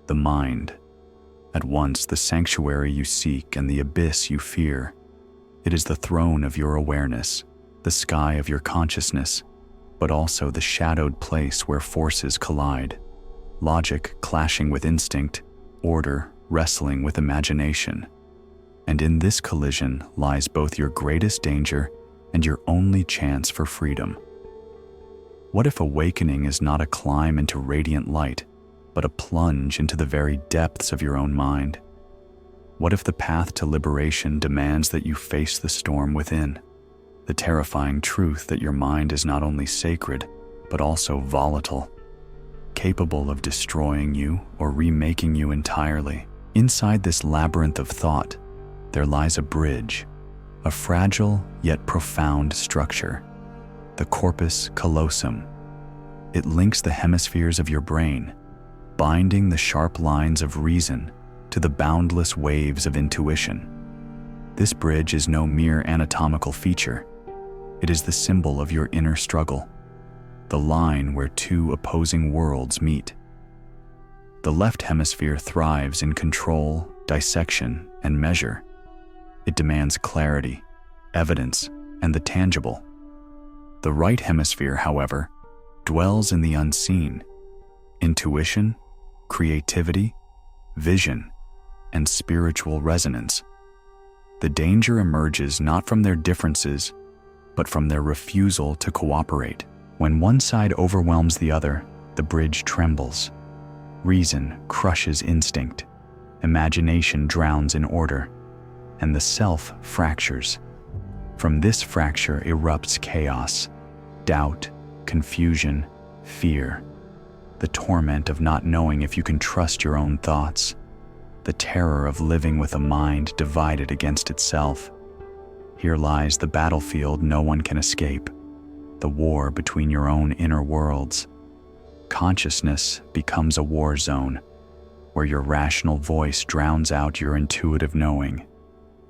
the mind. At once the sanctuary you seek and the abyss you fear. It is the throne of your awareness, the sky of your consciousness, but also the shadowed place where forces collide. Logic clashing with instinct, order wrestling with imagination. And in this collision lies both your greatest danger and your only chance for freedom. What if awakening is not a climb into radiant light, but a plunge into the very depths of your own mind? What if the path to liberation demands that you face the storm within, the terrifying truth that your mind is not only sacred, but also volatile, capable of destroying you or remaking you entirely? Inside this labyrinth of thought, there lies a bridge, a fragile yet profound structure, the corpus callosum. It links the hemispheres of your brain, binding the sharp lines of reason to the boundless waves of intuition. This bridge is no mere anatomical feature. It is the symbol of your inner struggle, the line where two opposing worlds meet. The left hemisphere thrives in control, dissection, and measure. It demands clarity, evidence, and the tangible. The right hemisphere, however, dwells in the unseen. Intuition, creativity, vision, and spiritual resonance. The danger emerges not from their differences, but from their refusal to cooperate. When one side overwhelms the other, the bridge trembles. Reason crushes instinct, imagination drowns in order, and the self fractures. From this fracture erupts chaos, doubt, confusion, fear, the torment of not knowing if you can trust your own thoughts, the terror of living with a mind divided against itself. Here lies the battlefield no one can escape, the war between your own inner worlds. Consciousness becomes a war zone, where your rational voice drowns out your intuitive knowing,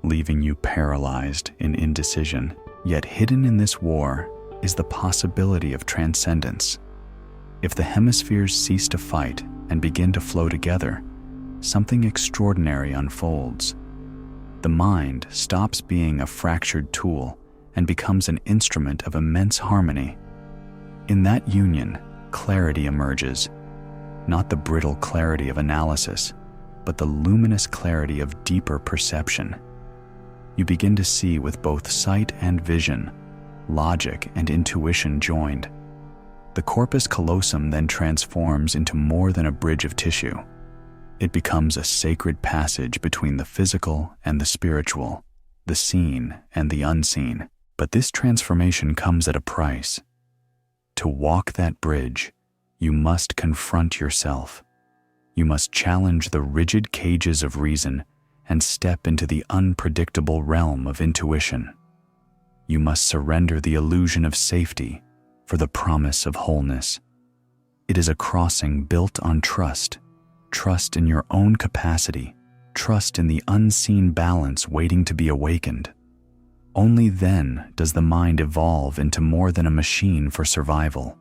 leaving you paralyzed in indecision. Yet hidden in this war is the possibility of transcendence. If the hemispheres cease to fight and begin to flow together, something extraordinary unfolds. The mind stops being a fractured tool and becomes an instrument of immense harmony. In that union, clarity emerges, not the brittle clarity of analysis, but the luminous clarity of deeper perception. You begin to see with both sight and vision, logic and intuition joined. The corpus callosum then transforms into more than a bridge of tissue. It becomes a sacred passage between the physical and the spiritual, the seen and the unseen. But this transformation comes at a price. To walk that bridge, you must confront yourself. You must challenge the rigid cages of reason and step into the unpredictable realm of intuition. You must surrender the illusion of safety for the promise of wholeness. It is a crossing built on trust, trust in your own capacity, trust in the unseen balance waiting to be awakened. Only then does the mind evolve into more than a machine for survival.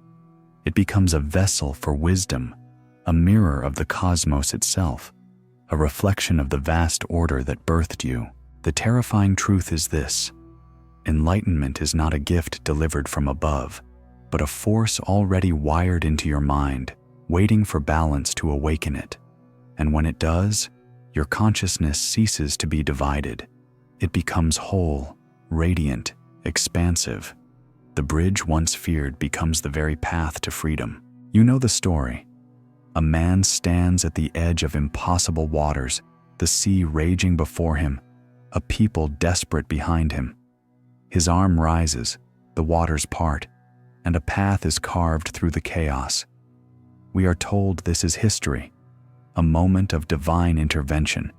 It becomes a vessel for wisdom, a mirror of the cosmos itself, a reflection of the vast order that birthed you. The terrifying truth is this: enlightenment is not a gift delivered from above, but a force already wired into your mind, waiting for balance to awaken it. And when it does, your consciousness ceases to be divided. It becomes whole, radiant, expansive. The bridge once feared becomes the very path to freedom. You know the story. A man stands at the edge of impossible waters, the sea raging before him, a people desperate behind him. His arm rises, the waters part, and a path is carved through the chaos. We are told this is history, a moment of divine intervention,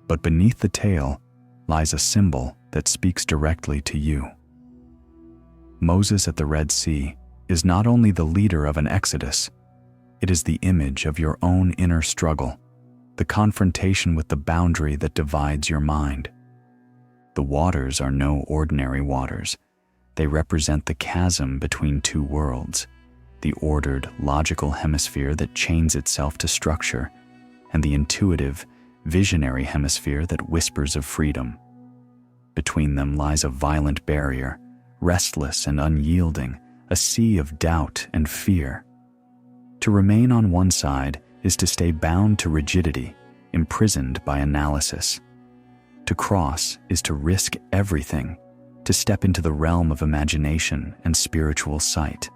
but beneath the tale lies a symbol that speaks directly to you. Moses at the Red Sea is not only the leader of an exodus, it is the image of your own inner struggle, the confrontation with the boundary that divides your mind. The waters are no ordinary waters. They represent the chasm between two worlds, the ordered, logical hemisphere that chains itself to structure, and the intuitive, visionary hemisphere that whispers of freedom. Between them lies a violent barrier, restless and unyielding, a sea of doubt and fear. To remain on one side is to stay bound to rigidity, imprisoned by analysis. To cross is to risk everything, to step into the realm of imagination and spiritual sight.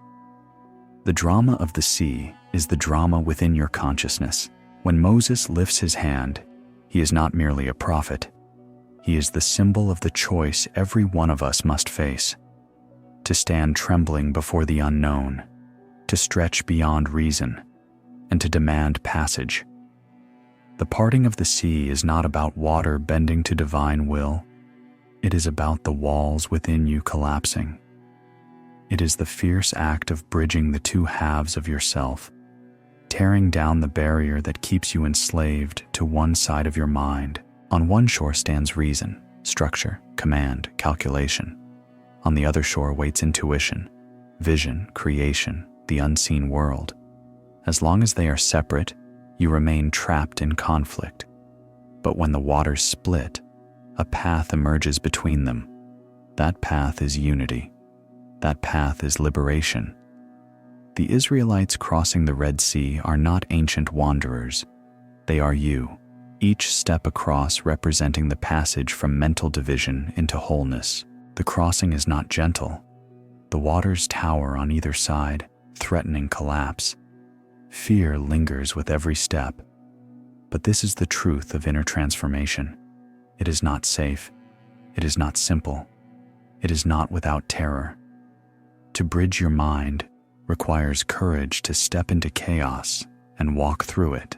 The drama of the sea is the drama within your consciousness. When Moses lifts his hand, he is not merely a prophet. He is the symbol of the choice every one of us must face: to stand trembling before the unknown, to stretch beyond reason, and to demand passage. The parting of the sea is not about water bending to divine will. It is about the walls within you collapsing. It is the fierce act of bridging the two halves of yourself, tearing down the barrier that keeps you enslaved to one side of your mind. On one shore stands reason, structure, command, calculation. On the other shore waits intuition, vision, creation, the unseen world. As long as they are separate, you remain trapped in conflict. But when the waters split, a path emerges between them. That path is unity. That path is liberation. The Israelites crossing the Red Sea are not ancient wanderers. They are you, each step across representing the passage from mental division into wholeness. The crossing is not gentle. The waters tower on either side, threatening collapse. Fear lingers with every step. But this is the truth of inner transformation. It is not safe. It is not simple. It is not without terror. To bridge your mind requires courage to step into chaos and walk through it.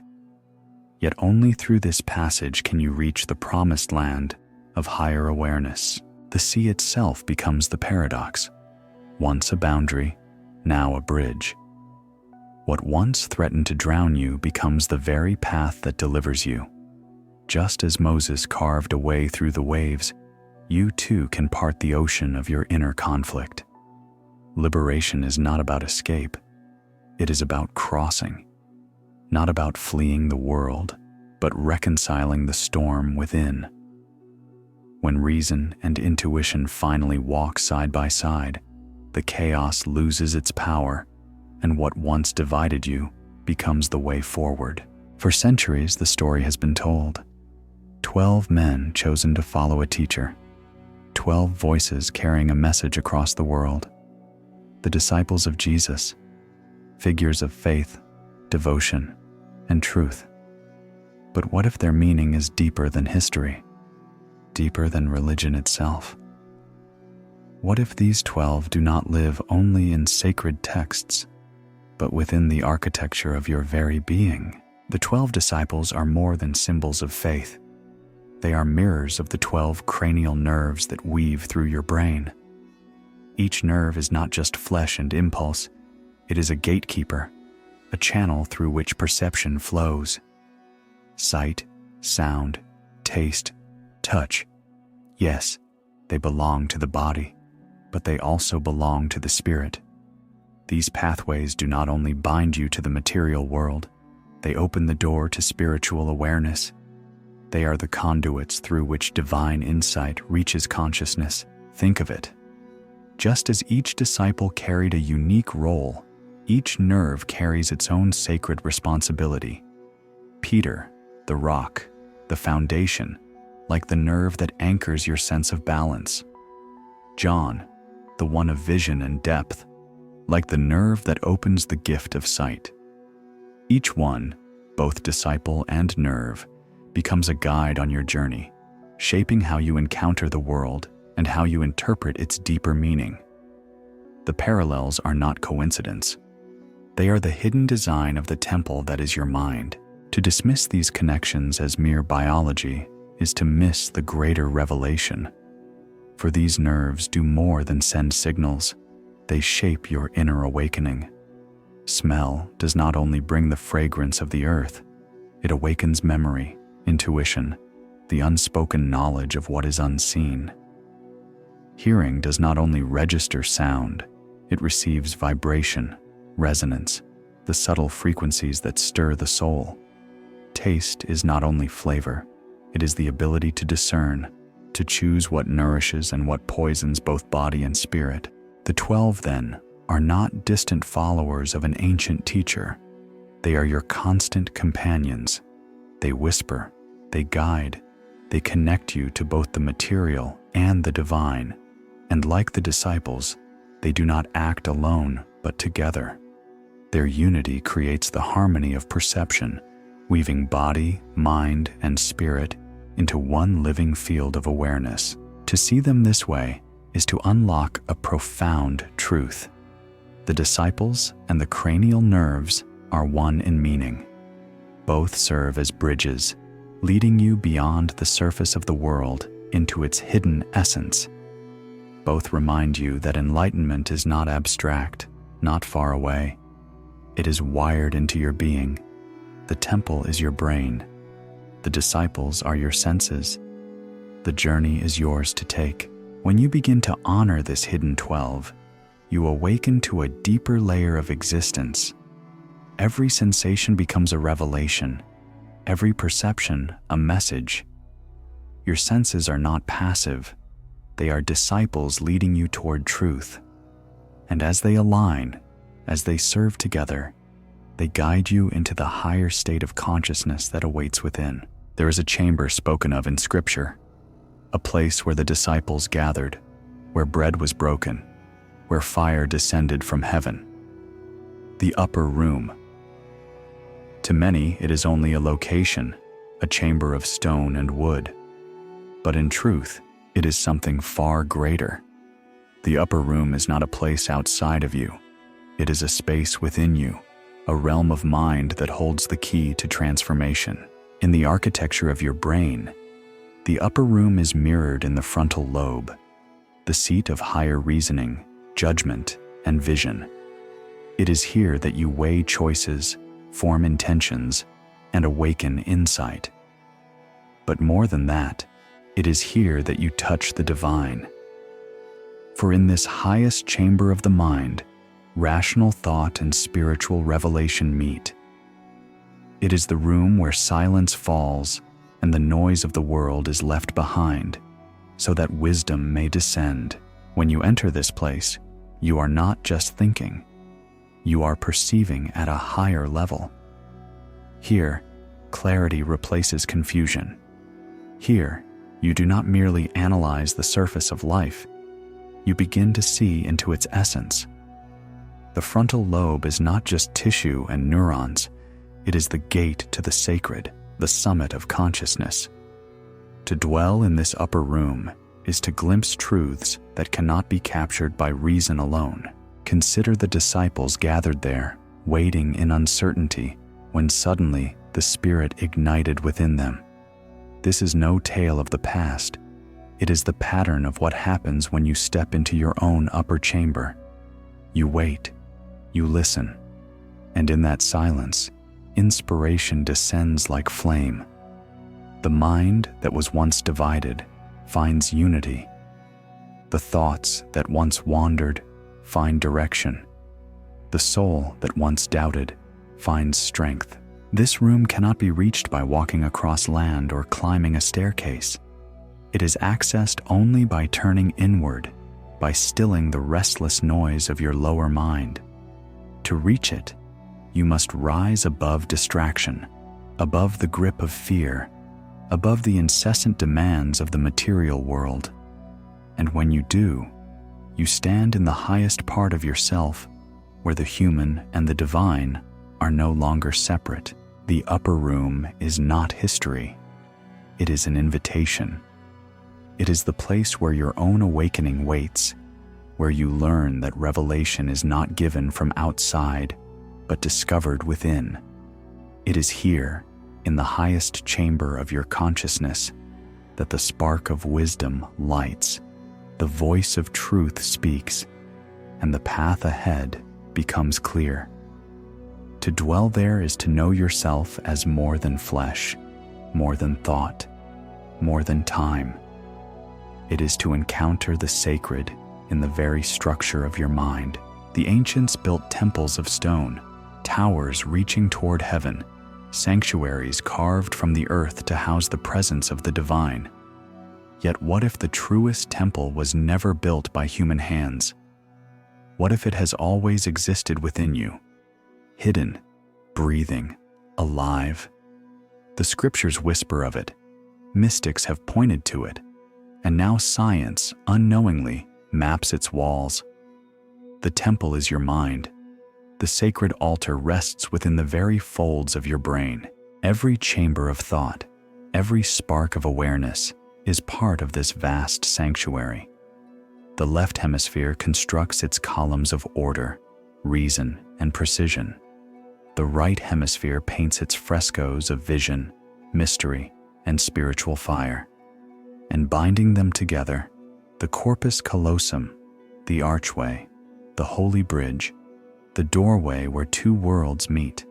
Yet only through this passage can you reach the promised land of higher awareness. The sea itself becomes the paradox. Once a boundary, now a bridge. What once threatened to drown you becomes the very path that delivers you. Just as Moses carved a way through the waves, you too can part the ocean of your inner conflict. Liberation is not about escape. It is about crossing. Not about fleeing the world, but reconciling the storm within. When reason and intuition finally walk side by side, the chaos loses its power, and what once divided you becomes the way forward. For centuries, the story has been told. 12 men chosen to follow a teacher. 12 voices carrying a message across the world. The disciples of Jesus, figures of faith, devotion, and truth. But what if their meaning is deeper than history, deeper than religion itself? What if these 12 do not live only in sacred texts, but within the architecture of your very being? The 12 disciples are more than symbols of faith. They are mirrors of the 12 cranial nerves that weave through your brain. Each nerve is not just flesh and impulse, it is a gatekeeper, a channel through which perception flows. Sight, sound, taste, touch. Yes, they belong to the body, but they also belong to the spirit. These pathways do not only bind you to the material world, they open the door to spiritual awareness. They are the conduits through which divine insight reaches consciousness. Think of it. Just as each disciple carried a unique role, each nerve carries its own sacred responsibility. Peter, the rock, the foundation, like the nerve that anchors your sense of balance. John, the one of vision and depth, like the nerve that opens the gift of sight. Each one, both disciple and nerve, becomes a guide on your journey, shaping how you encounter the world and how you interpret its deeper meaning. The parallels are not coincidence. They are the hidden design of the temple that is your mind. To dismiss these connections as mere biology is to miss the greater revelation. For these nerves do more than send signals. They shape your inner awakening. Smell does not only bring the fragrance of the earth, it awakens memory, intuition, the unspoken knowledge of what is unseen. Hearing does not only register sound, it receives vibration, resonance, the subtle frequencies that stir the soul. Taste is not only flavor, it is the ability to discern, to choose what nourishes and what poisons both body and spirit. The 12, then, are not distant followers of an ancient teacher. They are your constant companions. They whisper, they guide, they connect you to both the material and the divine. And like the disciples, they do not act alone, but together. Their unity creates the harmony of perception, weaving body, mind, and spirit into one living field of awareness. To see them this way is to unlock a profound truth. The disciples and the cranial nerves are one in meaning. Both serve as bridges, leading you beyond the surface of the world into its hidden essence. Both remind you that enlightenment is not abstract, not far away. It is wired into your being. The temple is your brain. The disciples are your senses. The journey is yours to take. When you begin to honor this hidden 12, you awaken to a deeper layer of existence. Every sensation becomes a revelation, every perception a message. Your senses are not passive. They are disciples leading you toward truth. And as they align, as they serve together, they guide you into the higher state of consciousness that awaits within. There is a chamber spoken of in Scripture, a place where the disciples gathered, where bread was broken, where fire descended from heaven. The upper room. To many, it is only a location, a chamber of stone and wood. But in truth, it is something far greater. The upper room is not a place outside of you. It is a space within you, a realm of mind that holds the key to transformation. In the architecture of your brain, the upper room is mirrored in the frontal lobe, the seat of higher reasoning, judgment, and vision. It is here that you weigh choices, form intentions, and awaken insight. But more than that, it is here that you touch the divine. For in this highest chamber of the mind, rational thought and spiritual revelation meet. It is the room where silence falls and the noise of the world is left behind, so that wisdom may descend. When you enter this place, you are not just thinking. You are perceiving at a higher level. Here, clarity replaces confusion. Here, you do not merely analyze the surface of life. You begin to see into its essence. The frontal lobe is not just tissue and neurons. It is the gate to the sacred, the summit of consciousness. To dwell in this upper room is to glimpse truths that cannot be captured by reason alone. Consider the disciples gathered there, waiting in uncertainty, when suddenly the Spirit ignited within them. This is no tale of the past. It is the pattern of what happens when you step into your own upper chamber. You wait, you listen, and in that silence, inspiration descends like flame. The mind that was once divided finds unity. The thoughts that once wandered find direction. The soul that once doubted finds strength. This room cannot be reached by walking across land or climbing a staircase. It is accessed only by turning inward, by stilling the restless noise of your lower mind. To reach it, you must rise above distraction, above the grip of fear, above the incessant demands of the material world. And when you do, you stand in the highest part of yourself, where the human and the divine are no longer separate. The upper room is not history. It is an invitation. It is the place where your own awakening waits, where you learn that revelation is not given from outside, but discovered within. It is here, in the highest chamber of your consciousness, that the spark of wisdom lights, the voice of truth speaks, and the path ahead becomes clear. To dwell there is to know yourself as more than flesh, more than thought, more than time. It is to encounter the sacred in the very structure of your mind. The ancients built temples of stone, towers reaching toward heaven, sanctuaries carved from the earth to house the presence of the divine. Yet what if the truest temple was never built by human hands? What if it has always existed within you, hidden, breathing, alive? The scriptures whisper of it, mystics have pointed to it, and now science, unknowingly, maps its walls. The temple is your mind. The sacred altar rests within the very folds of your brain. Every chamber of thought, every spark of awareness is part of this vast sanctuary. The left hemisphere constructs its columns of order, reason, and precision. The right hemisphere paints its frescoes of vision, mystery, and spiritual fire. And binding them together, the corpus callosum, the archway, the holy bridge, the doorway where two worlds meet.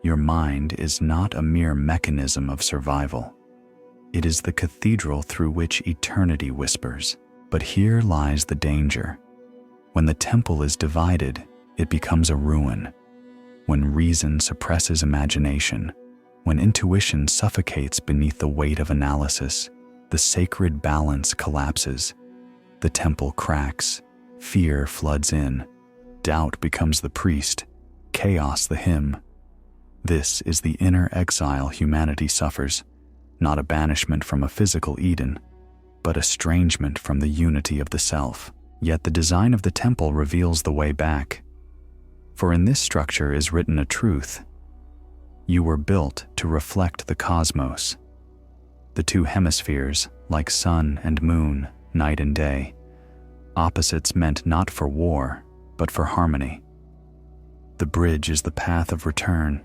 Your mind is not a mere mechanism of survival. It is the cathedral through which eternity whispers. But here lies the danger. When the temple is divided, it becomes a ruin. When reason suppresses imagination, when intuition suffocates beneath the weight of analysis, the sacred balance collapses. The temple cracks, fear floods in, doubt becomes the priest, chaos the hymn. This is the inner exile humanity suffers, not a banishment from a physical Eden, but estrangement from the unity of the self. Yet the design of the temple reveals the way back. For in this structure is written a truth. You were built to reflect the cosmos. The two hemispheres, like sun and moon, night and day, opposites meant not for war, but for harmony. The bridge is the path of return,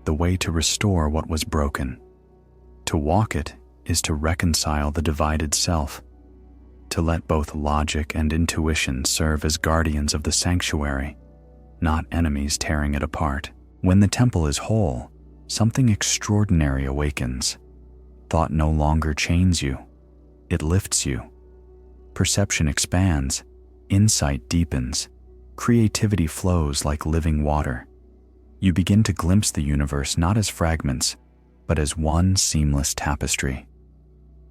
the way to restore what was broken. To walk it is to reconcile the divided self, to let both logic and intuition serve as guardians of the sanctuary, not enemies tearing it apart. When the temple is whole, something extraordinary awakens. Thought no longer chains you, it lifts you. Perception expands, insight deepens, creativity flows like living water. You begin to glimpse the universe not as fragments, but as one seamless tapestry.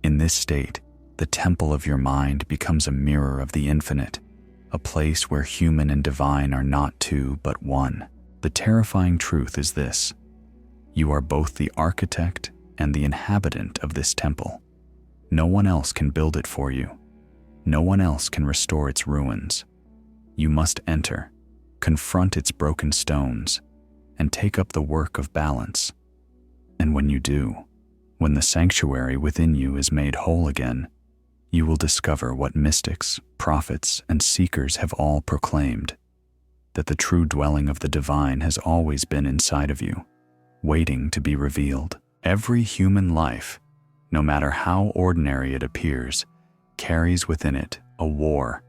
In this state, the temple of your mind becomes a mirror of the infinite, a place where human and divine are not two but one. The terrifying truth is this: you are both the architect and the inhabitant of this temple. No one else can build it for you. No one else can restore its ruins. You must enter, confront its broken stones, and take up the work of balance. And when you do, when the sanctuary within you is made whole again, you will discover what mystics, prophets, and seekers have all proclaimed, that the true dwelling of the divine has always been inside of you, waiting to be revealed. Every human life, no matter how ordinary it appears, carries within it a war.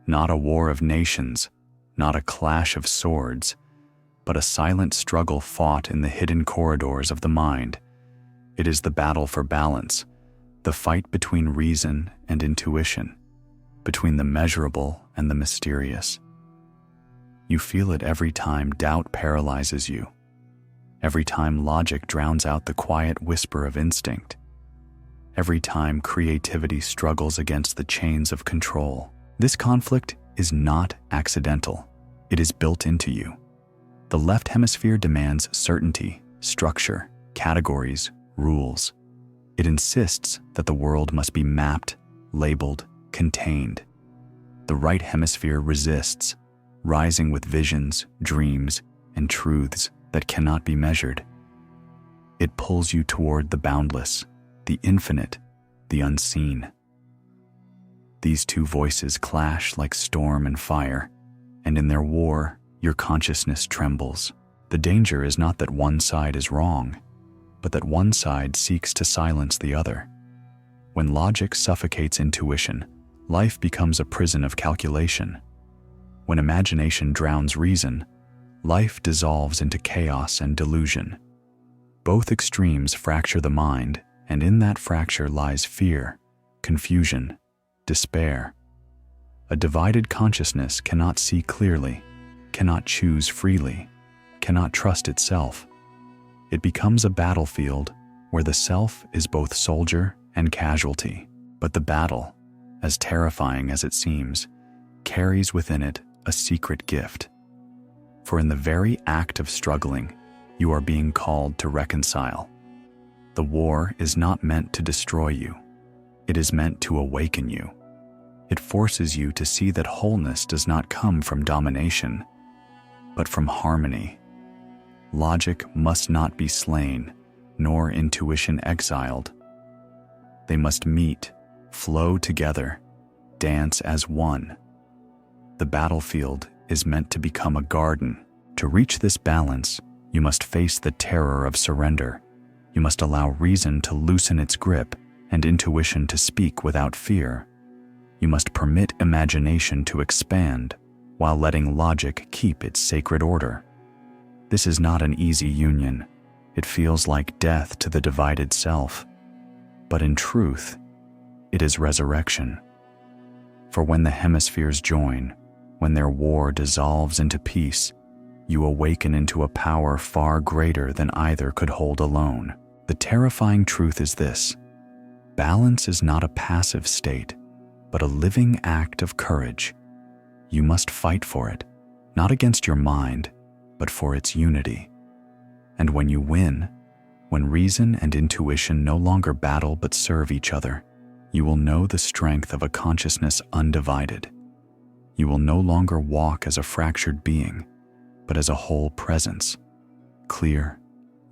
Not a war of nations, not a clash of swords, but a silent struggle fought in the hidden corridors of the mind. It is the battle for balance, the fight between reason and intuition, between the measurable and the mysterious. You feel it every time doubt paralyzes you, every time logic drowns out the quiet whisper of instinct, every time creativity struggles against the chains of control. This conflict is not accidental. It is built into you. The left hemisphere demands certainty, structure, categories, rules. It insists that the world must be mapped, labeled, contained. The right hemisphere resists, rising with visions, dreams, and truths that cannot be measured. It pulls you toward the boundless, the infinite, the unseen. These two voices clash like storm and fire, and in their war, your consciousness trembles. The danger is not that one side is wrong, but that one side seeks to silence the other. When logic suffocates intuition, life becomes a prison of calculation. When imagination drowns reason, life dissolves into chaos and delusion. Both extremes fracture the mind, and in that fracture lies fear, confusion, despair. A divided consciousness cannot see clearly, cannot choose freely, cannot trust itself. It becomes a battlefield where the self is both soldier and casualty. But the battle, as terrifying as it seems, carries within it a secret gift. For in the very act of struggling, you are being called to reconcile. The war is not meant to destroy you. It is meant to awaken you. It forces you to see that wholeness does not come from domination, but from harmony. Logic must not be slain, nor intuition exiled. They must meet, flow together, dance as one. The battlefield is meant to become a garden. To reach this balance, you must face the terror of surrender. You must allow reason to loosen its grip and intuition to speak without fear. You must permit imagination to expand while letting logic keep its sacred order. This is not an easy union. It feels like death to the divided self. But in truth, it is resurrection. For when the hemispheres join, when their war dissolves into peace, you awaken into a power far greater than either could hold alone. The terrifying truth is this: balance is not a passive state, but a living act of courage. You must fight for it, not against your mind, but for its unity. And when you win, when reason and intuition no longer battle but serve each other, you will know the strength of a consciousness undivided. You will no longer walk as a fractured being, but as a whole presence, clear,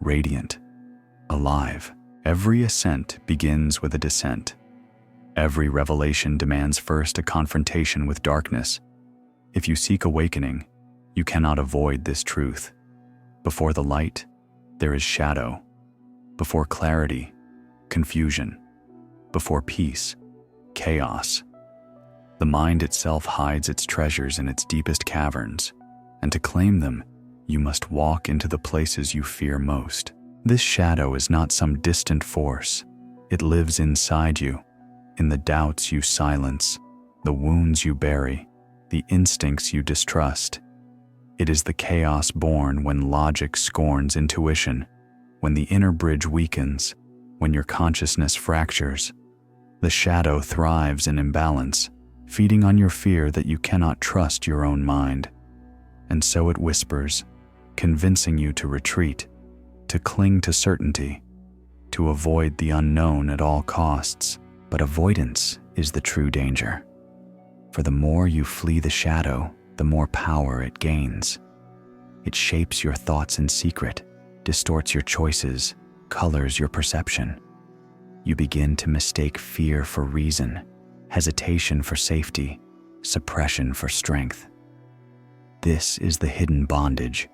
radiant, alive. Every ascent begins with a descent. Every revelation demands first a confrontation with darkness. If you seek awakening, you cannot avoid this truth. Before the light, there is shadow. Before clarity, confusion. Before peace, chaos. The mind itself hides its treasures in its deepest caverns, and to claim them, you must walk into the places you fear most. This shadow is not some distant force. It lives inside you, in the doubts you silence, the wounds you bury, the instincts you distrust. It is the chaos born when logic scorns intuition, when the inner bridge weakens, when your consciousness fractures. The shadow thrives in imbalance, feeding on your fear that you cannot trust your own mind. And so it whispers, convincing you to retreat, to cling to certainty, to avoid the unknown at all costs. But avoidance is the true danger. For the more you flee the shadow, the more power it gains. It shapes your thoughts in secret, distorts your choices, colors your perception. You begin to mistake fear for reason, hesitation for safety, suppression for strength. This is the hidden bondage,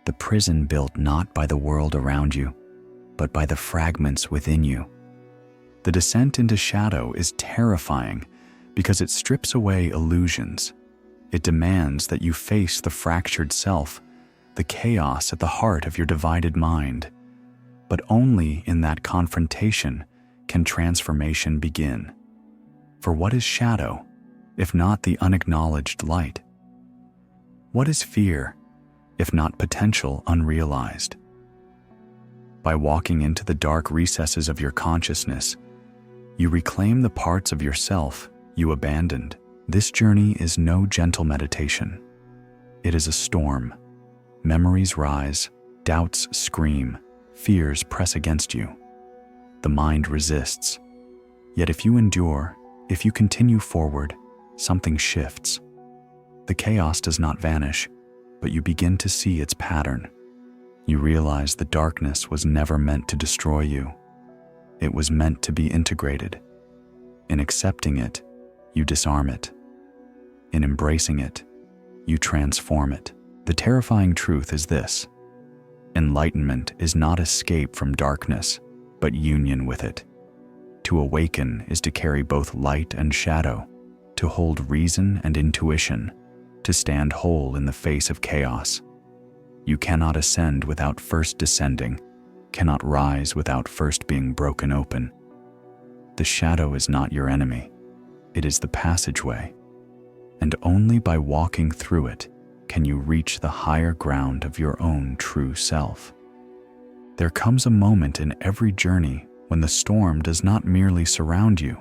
the prison built not by the world around you, but by the fragments within you. The descent into shadow is terrifying because it strips away illusions. It demands that you face the fractured self, the chaos at the heart of your divided mind. But only in that confrontation can transformation begin. For what is shadow, if not the unacknowledged light? What is fear, if not potential unrealized? By walking into the dark recesses of your consciousness, you reclaim the parts of yourself you abandoned. This journey is no gentle meditation. It is a storm. Memories rise, doubts scream, fears press against you. The mind resists. Yet if you endure, if you continue forward, something shifts. The chaos does not vanish, but you begin to see its pattern. You realize the darkness was never meant to destroy you. It was meant to be integrated. In accepting it, you disarm it. In embracing it, you transform it. The terrifying truth is this: enlightenment is not escape from darkness, but union with it. To awaken is to carry both light and shadow, to hold reason and intuition, to stand whole in the face of chaos. You cannot ascend without first descending, cannot rise without first being broken open. The shadow is not your enemy. It is the passageway. And only by walking through it can you reach the higher ground of your own true self. There comes a moment in every journey when the storm does not merely surround you,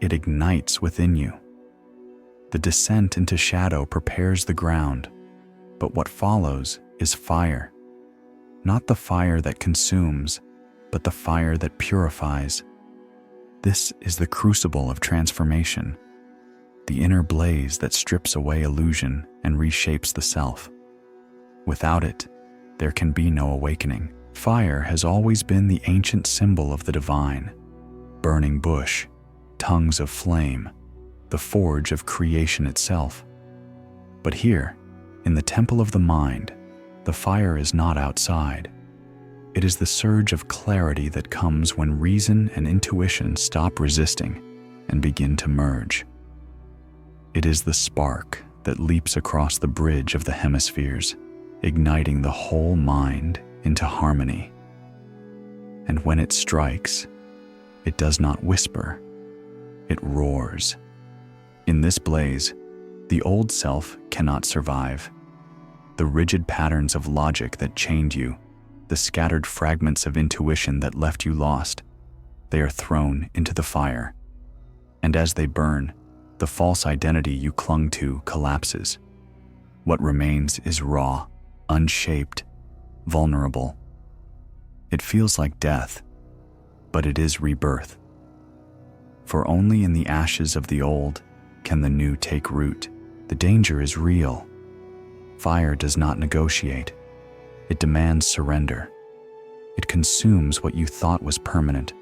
it ignites within you. The descent into shadow prepares the ground, but what follows is fire. Not the fire that consumes, but the fire that purifies. This is the crucible of transformation, the inner blaze that strips away illusion and reshapes the self. Without it, there can be no awakening. Fire has always been the ancient symbol of the divine. Burning bush, tongues of flame, the forge of creation itself. But here, in the temple of the mind, the fire is not outside. It is the surge of clarity that comes when reason and intuition stop resisting and begin to merge. It is the spark that leaps across the bridge of the hemispheres, igniting the whole mind into harmony. And when it strikes, it does not whisper, it roars. In this blaze, the old self cannot survive. The rigid patterns of logic that chained you, the scattered fragments of intuition that left you lost, they are thrown into the fire. And as they burn, the false identity you clung to collapses. What remains is raw, unshaped, vulnerable. It feels like death, but it is rebirth. For only in the ashes of the old can the new take root. The danger is real. Fire does not negotiate. It demands surrender. It consumes what you thought was permanent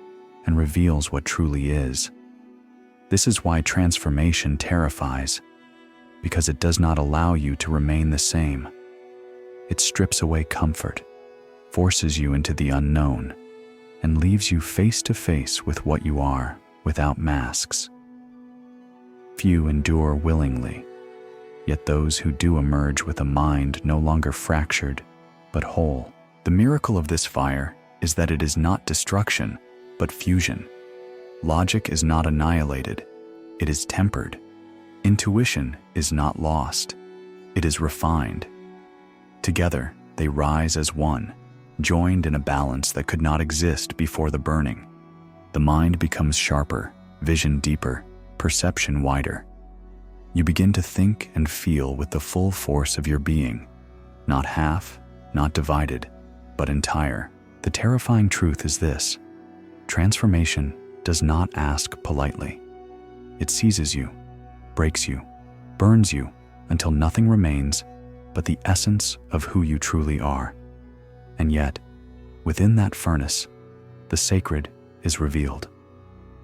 and reveals what truly is. This is why transformation terrifies, because it does not allow you to remain the same. It strips away comfort, forces you into the unknown, and leaves you face to face with what you are without masks. Few endure willingly, yet those who do emerge with a mind no longer fractured, but whole. The miracle of this fire is that it is not destruction, but fusion. Logic is not annihilated, it is tempered. Intuition is not lost, it is refined. Together, they rise as one, joined in a balance that could not exist before the burning. The mind becomes sharper, vision deeper, perception wider. You begin to think and feel with the full force of your being, not half, not divided, but entire. The terrifying truth is this: transformation does not ask politely. It seizes you, breaks you, burns you until nothing remains but the essence of who you truly are. And yet, within that furnace, the sacred is revealed.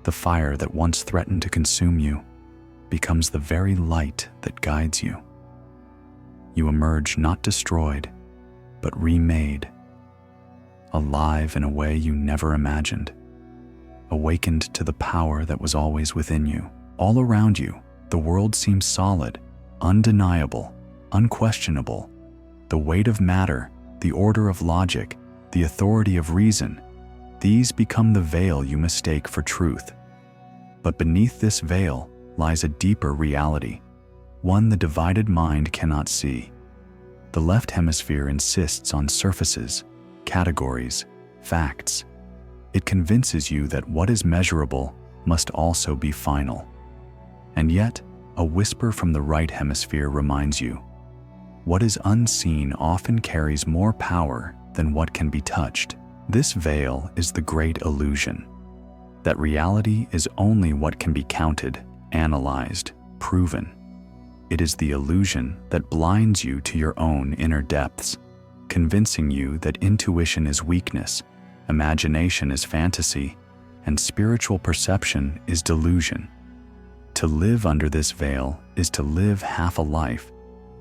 The fire that once threatened to consume you becomes the very light that guides you. You emerge not destroyed, but remade, alive in a way you never imagined, awakened to the power that was always within you. All around you, the world seems solid, undeniable, unquestionable. The weight of matter, the order of logic, the authority of reason, these become the veil you mistake for truth. But beneath this veil lies a deeper reality, one the divided mind cannot see. The left hemisphere insists on surfaces, categories, facts. It convinces you that what is measurable must also be final. And yet, a whisper from the right hemisphere reminds you, what is unseen often carries more power than what can be touched. This veil is the great illusion, that reality is only what can be counted, analyzed, proven. It is the illusion that blinds you to your own inner depths, convincing you that intuition is weakness, imagination is fantasy, and spiritual perception is delusion. To live under this veil is to live half a life,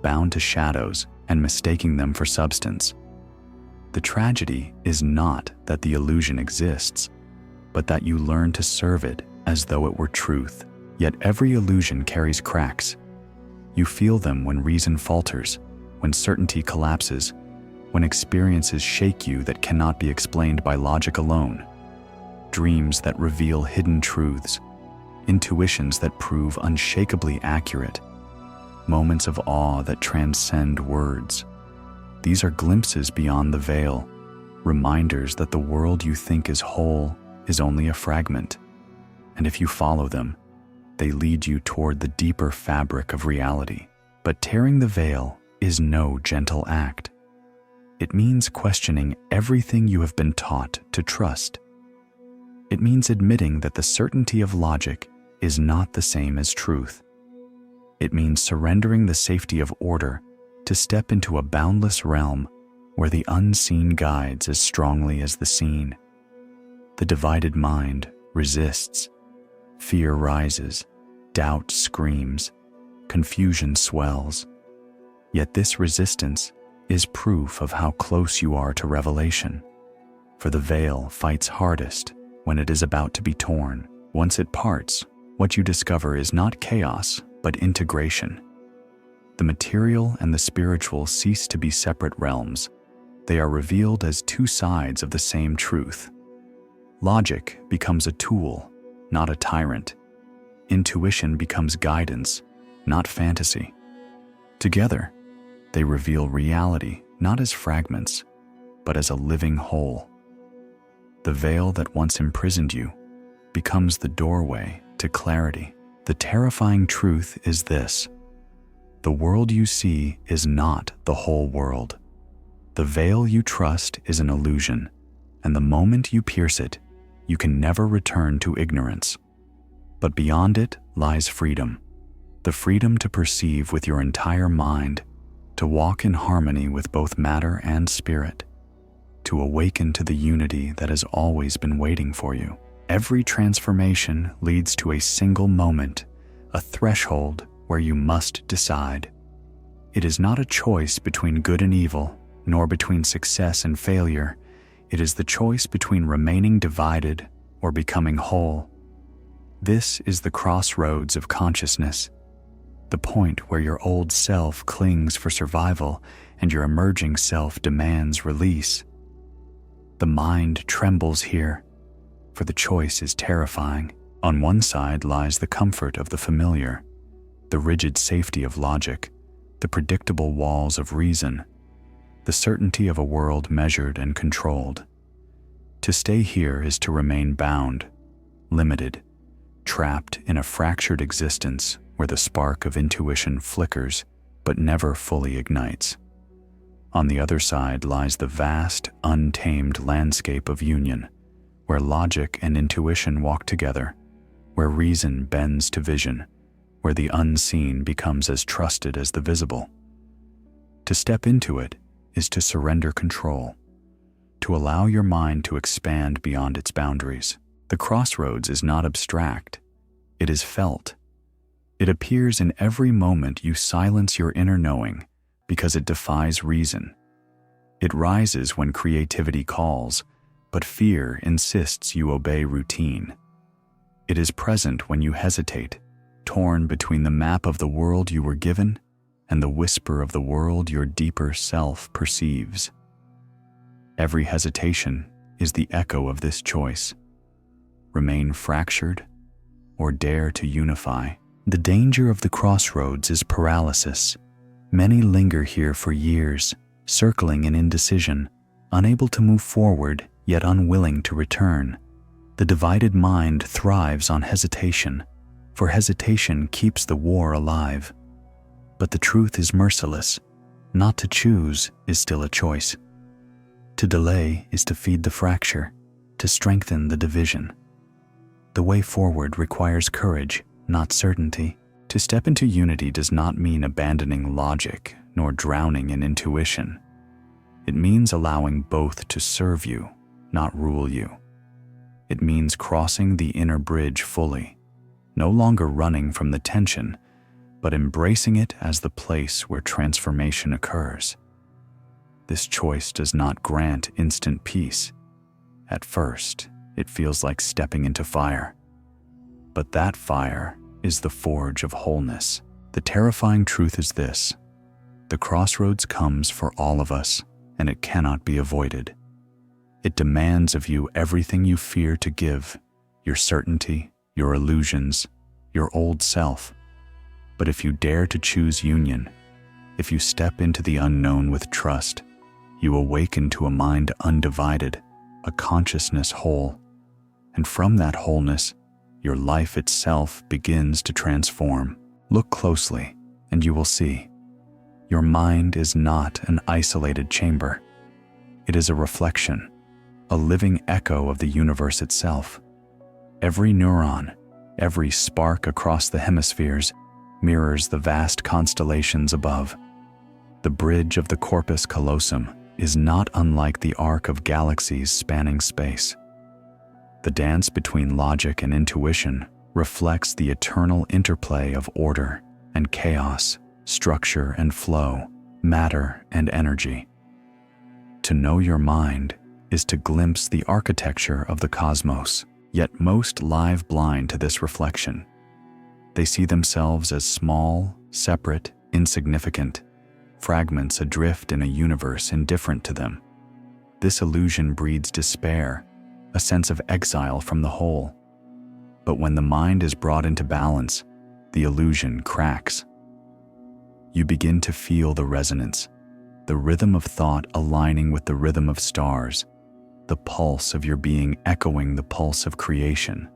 bound to shadows and mistaking them for substance. The tragedy is not that the illusion exists, but that you learn to serve it as though it were truth. Yet every illusion carries cracks. You feel them when reason falters, when certainty collapses, when experiences shake you that cannot be explained by logic alone. Dreams that reveal hidden truths, intuitions that prove unshakably accurate, moments of awe that transcend words. These are glimpses beyond the veil, reminders that the world you think is whole is only a fragment, and if you follow them, they lead you toward the deeper fabric of reality. But tearing the veil is no gentle act. It means questioning everything you have been taught to trust. It means admitting that the certainty of logic is not the same as truth. It means surrendering the safety of order to step into a boundless realm where the unseen guides as strongly as the seen. The divided mind resists. Fear rises, doubt screams, confusion swells. Yet this resistance is proof of how close you are to revelation. For the veil fights hardest when it is about to be torn. Once it parts, what you discover is not chaos, but integration. The material and the spiritual cease to be separate realms. They are revealed as two sides of the same truth. Logic becomes a tool, not a tyrant. Intuition becomes guidance, not fantasy. Together, they reveal reality not as fragments, but as a living whole. The veil that once imprisoned you becomes the doorway to clarity. The terrifying truth is this: the world you see is not the whole world. The veil you trust is an illusion, and the moment you pierce it, you can never return to ignorance. But beyond it lies freedom, the freedom to perceive with your entire mind, to walk in harmony with both matter and spirit, to awaken to the unity that has always been waiting for you. Every transformation leads to a single moment, a threshold where you must decide. It is not a choice between good and evil, nor between success and failure. It is the choice between remaining divided or becoming whole. This is the crossroads of consciousness, the point where your old self clings for survival and your emerging self demands release. The mind trembles here, for the choice is terrifying. On one side lies the comfort of the familiar, the rigid safety of logic, the predictable walls of reason, the certainty of a world measured and controlled. To stay here is to remain bound, limited, trapped in a fractured existence where the spark of intuition flickers but never fully ignites. On the other side lies the vast, untamed landscape of union, where logic and intuition walk together, where reason bends to vision, where the unseen becomes as trusted as the visible. To step into it is to surrender control, to allow your mind to expand beyond its boundaries. The crossroads is not abstract, it is felt. It appears in every moment you silence your inner knowing because it defies reason. It rises when creativity calls, but fear insists you obey routine. It is present when you hesitate, torn between the map of the world you were given and the whisper of the world your deeper self perceives. Every hesitation is the echo of this choice. Remain fractured or dare to unify. The danger of the crossroads is paralysis. Many linger here for years, circling in indecision, unable to move forward yet unwilling to return. The divided mind thrives on hesitation, for hesitation keeps the war alive. But the truth is merciless. Not to choose is still a choice. To delay is to feed the fracture, to strengthen the division. The way forward requires courage, not certainty. To step into unity does not mean abandoning logic nor drowning in intuition. It means allowing both to serve you, not rule you. It means crossing the inner bridge fully, no longer running from the tension, but embracing it as the place where transformation occurs. This choice does not grant instant peace. At first, it feels like stepping into fire. But that fire is the forge of wholeness. The terrifying truth is this: the crossroads comes for all of us, and it cannot be avoided. It demands of you everything you fear to give, your certainty, your illusions, your old self. But if you dare to choose union, if you step into the unknown with trust, You awaken to a mind undivided, a consciousness whole, and from that wholeness, your life itself begins to transform. Look closely, and you will see. Your mind is not an isolated chamber. It is a reflection, a living echo of the universe itself. Every neuron, every spark across the hemispheres mirrors the vast constellations above. The bridge of the corpus callosum is not unlike the arc of galaxies spanning space. The dance between logic and intuition reflects the eternal interplay of order and chaos, structure and flow, matter and energy. To know your mind is to glimpse the architecture of the cosmos, yet most lie blind to this reflection. They see themselves as small, separate, insignificant, fragments adrift in a universe indifferent to them. This illusion breeds despair, a sense of exile from the whole. But when the mind is brought into balance, the illusion cracks. You begin to feel the resonance, the rhythm of thought aligning with the rhythm of stars, the pulse of your being echoing the pulse of creation.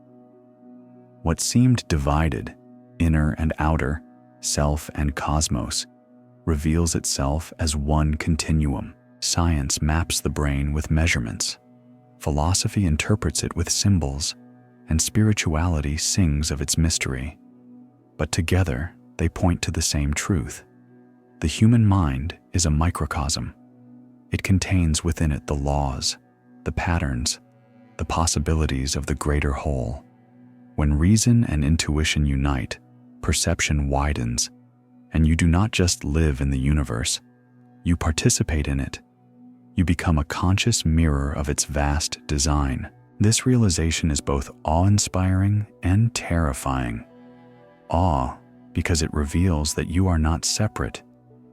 What seemed divided, inner and outer, self and cosmos, reveals itself as one continuum. Science maps the brain with measurements. Philosophy interprets it with symbols, and spirituality sings of its mystery. But together, they point to the same truth. The human mind is a microcosm. It contains within it the laws, the patterns, the possibilities of the greater whole. When reason and intuition unite, perception widens, and you do not just live in the universe, you participate in it. You become a conscious mirror of its vast design. This realization is both awe-inspiring and terrifying. Awe, because it reveals that you are not separate.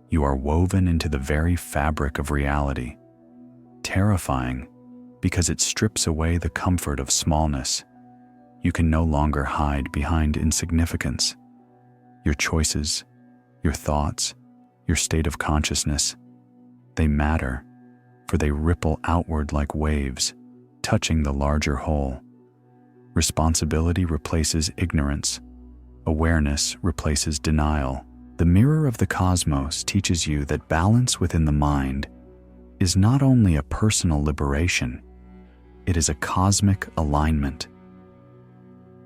You are woven into the very fabric of reality. Terrifying, because it strips away the comfort of smallness. You can no longer hide behind insignificance. Your choices, your thoughts, your state of consciousness, they matter, for they ripple outward like waves, touching the larger whole. Responsibility replaces ignorance. Awareness replaces denial. The mirror of the cosmos teaches you that balance within the mind is not only a personal liberation, it is a cosmic alignment.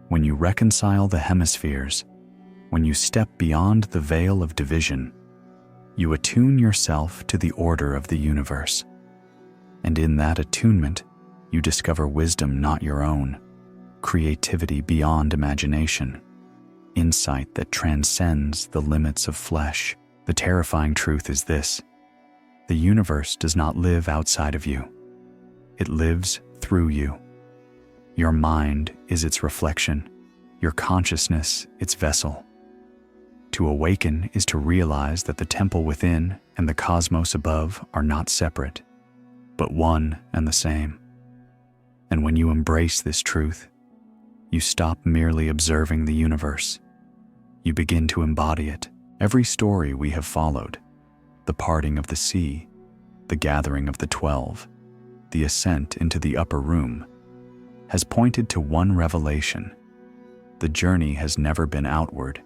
When you reconcile the hemispheres, when you step beyond the veil of division, you attune yourself to the order of the universe. And in that attunement, you discover wisdom not your own, creativity beyond imagination, insight that transcends the limits of flesh. The terrifying truth is this: the universe does not live outside of you. It lives through you. Your mind is its reflection, your consciousness its vessel. To awaken is to realize that the temple within and the cosmos above are not separate, but one and the same. And when you embrace this truth, you stop merely observing the universe. You begin to embody it. Every story we have followed, the parting of the sea, the gathering of the 12, the ascent into the upper room, has pointed to one revelation. The journey has never been outward.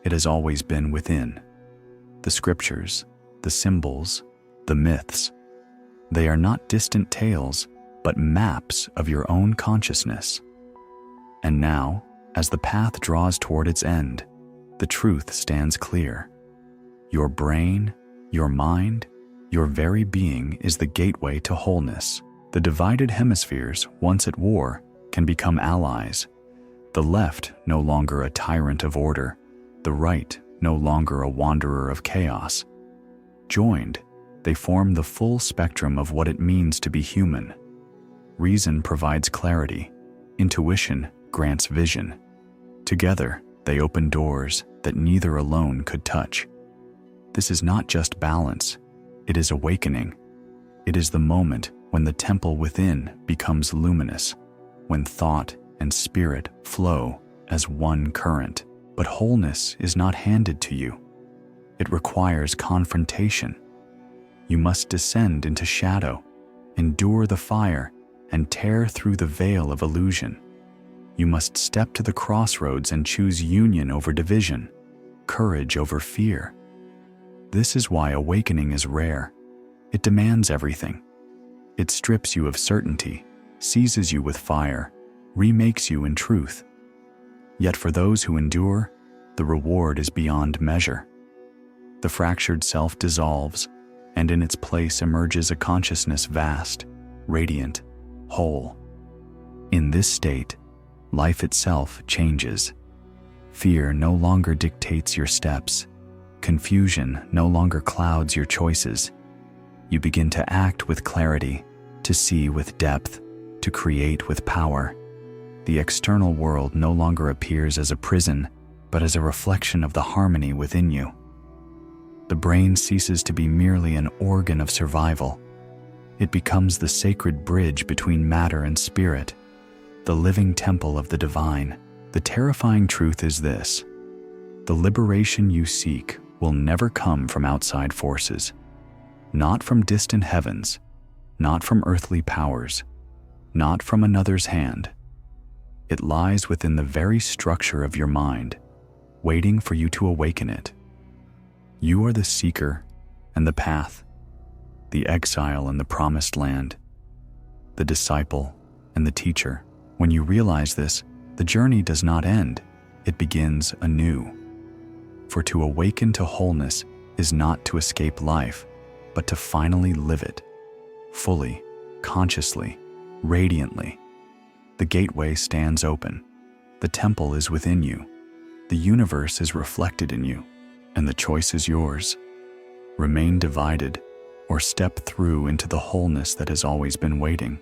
It has always been within. The scriptures, the symbols, the myths, they are not distant tales, but maps of your own consciousness. And now, as the path draws toward its end, the truth stands clear. Your brain, your mind, your very being is the gateway to wholeness. The divided hemispheres, once at war, can become allies. The left no longer a tyrant of order, the right no longer a wanderer of chaos. Joined, they form the full spectrum of what it means to be human. Reason provides clarity. Intuition grants vision. Together, they open doors that neither alone could touch. This is not just balance, it is awakening. It is the moment when the temple within becomes luminous, when thought and spirit flow as one current. But wholeness is not handed to you. It requires confrontation. You must descend into shadow, endure the fire, and tear through the veil of illusion. You must step to the crossroads and choose union over division, courage over fear. This is why awakening is rare. It demands everything. It strips you of certainty, seizes you with fire, remakes you in truth. Yet for those who endure, the reward is beyond measure. The fractured self dissolves, and in its place emerges a consciousness vast, radiant, whole. In this state, life itself changes. Fear no longer dictates your steps. Confusion no longer clouds your choices. You begin to act with clarity, to see with depth, to create with power. The external world no longer appears as a prison, but as a reflection of the harmony within you. The brain ceases to be merely an organ of survival. It becomes the sacred bridge between matter and spirit, the living temple of the divine. The terrifying truth is this: the liberation you seek will never come from outside forces, not from distant heavens, not from earthly powers, not from another's hand. It lies within the very structure of your mind, waiting for you to awaken it. You are the seeker and the path, the exile and the promised land, the disciple and the teacher. When you realize this, the journey does not end, it begins anew. For to awaken to wholeness is not to escape life, but to finally live it, fully, consciously, radiantly. The gateway stands open. The temple is within you. The universe is reflected in you, and the choice is yours. Remain divided, or step through into the wholeness that has always been waiting.